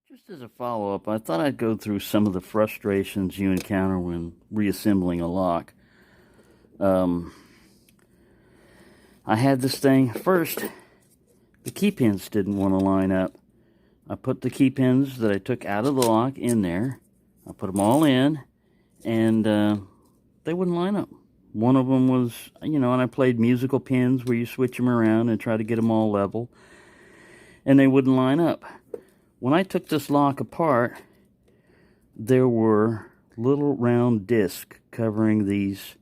Just as a follow-up, I thought I'd go through some of the frustrations you encounter when reassembling a lock. Um, I had this thing first. The key pins didn't want to line up. I put the key pins that I took out of the lock in there. I put them all in, and they wouldn't line up. One of them was, and I played musical pins where you switch them around and try to get them all level, and they wouldn't line up. When I took this lock apart, there were little round discs covering these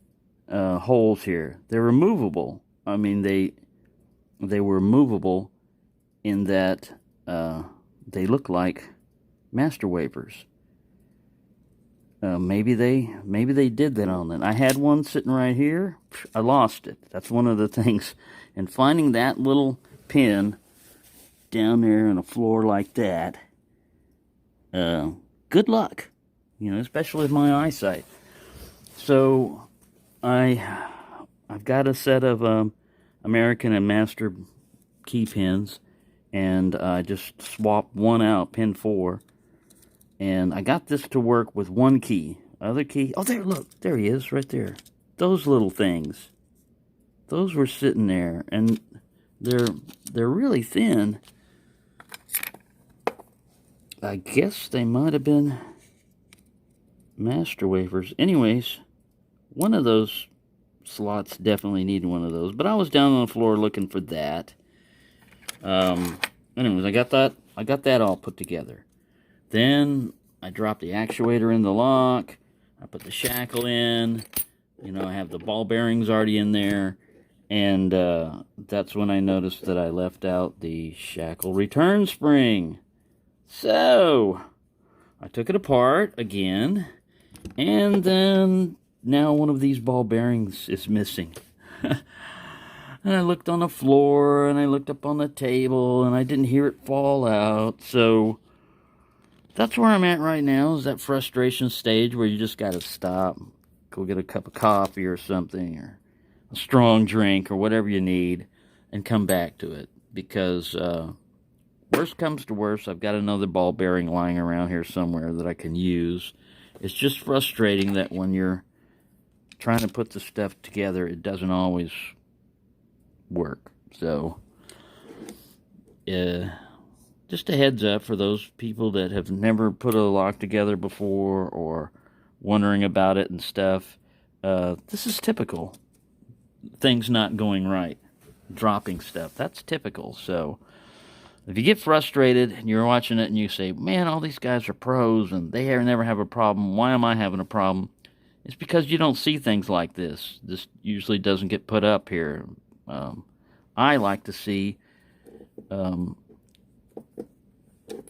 holes here. They're removable. I mean, they were movable in that they look like master wafers. Maybe they did that on it. I had one sitting right here. I lost it. That's one of the things. And finding that little pin down there on a floor like that, good luck. Especially with my eyesight. So I've got a set of American and Master key pins, and I just swapped one out, pin 4, and I got this to work with one key. Other key, oh there, look, there he is, right there. Those little things, those were sitting there, and they're really thin. I guess they might have been master wafers. Anyways, one of those slots definitely needed one of those, but I was down on the floor looking for that. Anyways, I got that all put together. Then I dropped the actuator in the lock. I put the shackle in. I have the ball bearings already in there, and that's when I noticed that I left out the shackle return spring. So I took it apart again, and then now one of these ball bearings is missing. And I looked on the floor, and I looked up on the table, and I didn't hear it fall out. So that's where I'm at right now, is that frustration stage where you just got to stop, go get a cup of coffee or something, or a strong drink, or whatever you need, and come back to it. Because worst comes to worst, I've got another ball bearing lying around here somewhere that I can use. It's just frustrating that when you're trying to put the stuff together, it doesn't always work. So just a heads up for those people that have never put a lock together before, or wondering about it and stuff. This is typical. Things not going right, dropping stuff, that's typical. So if you get frustrated and you're watching it and you say, man, all these guys are pros and they never have a problem, why am I having a problem? It's because you don't see things like this. This usually doesn't get put up here. I like to see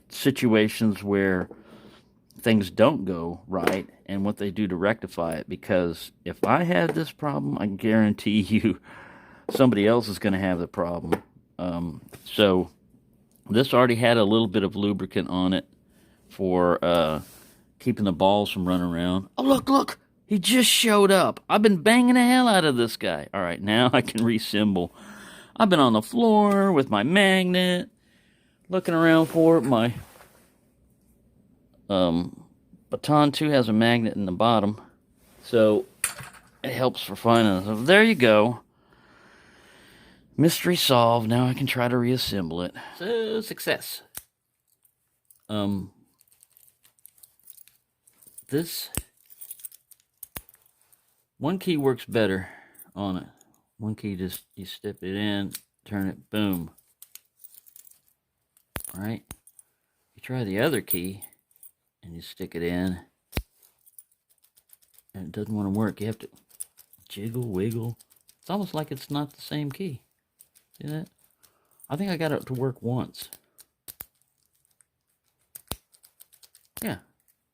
situations where things don't go right and what they do to rectify it, because if I had this problem, I guarantee you somebody else is going to have the problem. So this already had a little bit of lubricant on it for keeping the balls from running around. Oh, look! He just showed up. I've been banging the hell out of this guy. All right, now I can reassemble. I've been on the floor with my magnet, looking around for it. My baton 2 has a magnet in the bottom, so it helps for finding it. So there you go. Mystery solved. Now I can try to reassemble it. So, success. This one key works better on it. One key, just you step it in, turn it, boom. All right. You try the other key and you stick it in, and it doesn't want to work. You have to jiggle, wiggle. It's almost like it's not the same key. See that? I think I got it to work once. Yeah,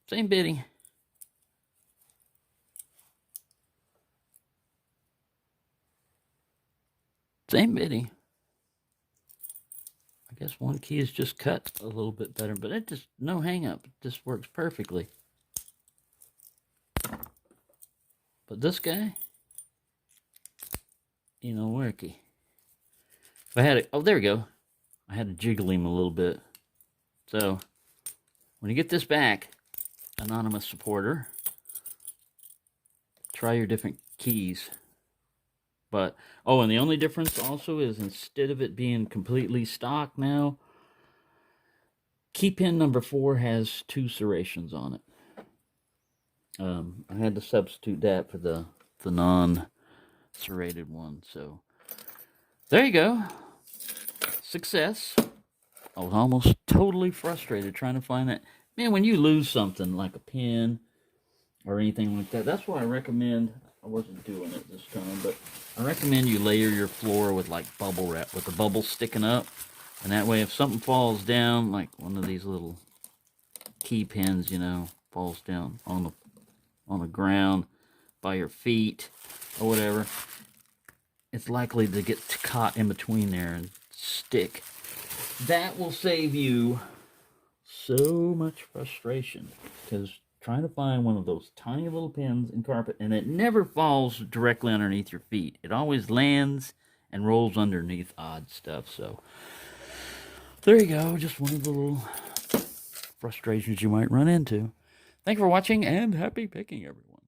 same bitting. Same bitting. I guess one key is just cut a little bit better, but it just, no hang up. It just works perfectly. But this guy, worky. If I had it, oh, there we go. I had to jiggle him a little bit. So when you get this back, anonymous supporter, try your different keys. But, oh, and the only difference also is instead of it being completely stock now, key pin number 4 has 2 serrations on it. I had to substitute that for the non-serrated one. So, there you go. Success. I was almost totally frustrated trying to find that. Man, when you lose something like a pin or anything like that, that's why I recommend, I wasn't doing it this time, but I recommend you layer your floor with like bubble wrap, with the bubbles sticking up. And that way if something falls down, like one of these little key pins, you know, falls down on the ground by your feet or whatever, it's likely to get caught in between there and stick. That will save you so much frustration, because trying to find one of those tiny little pins in carpet, and it never falls directly underneath your feet. It always lands and rolls underneath odd stuff. So there you go, just one of the little frustrations you might run into. Thank you for watching, and happy picking, everyone.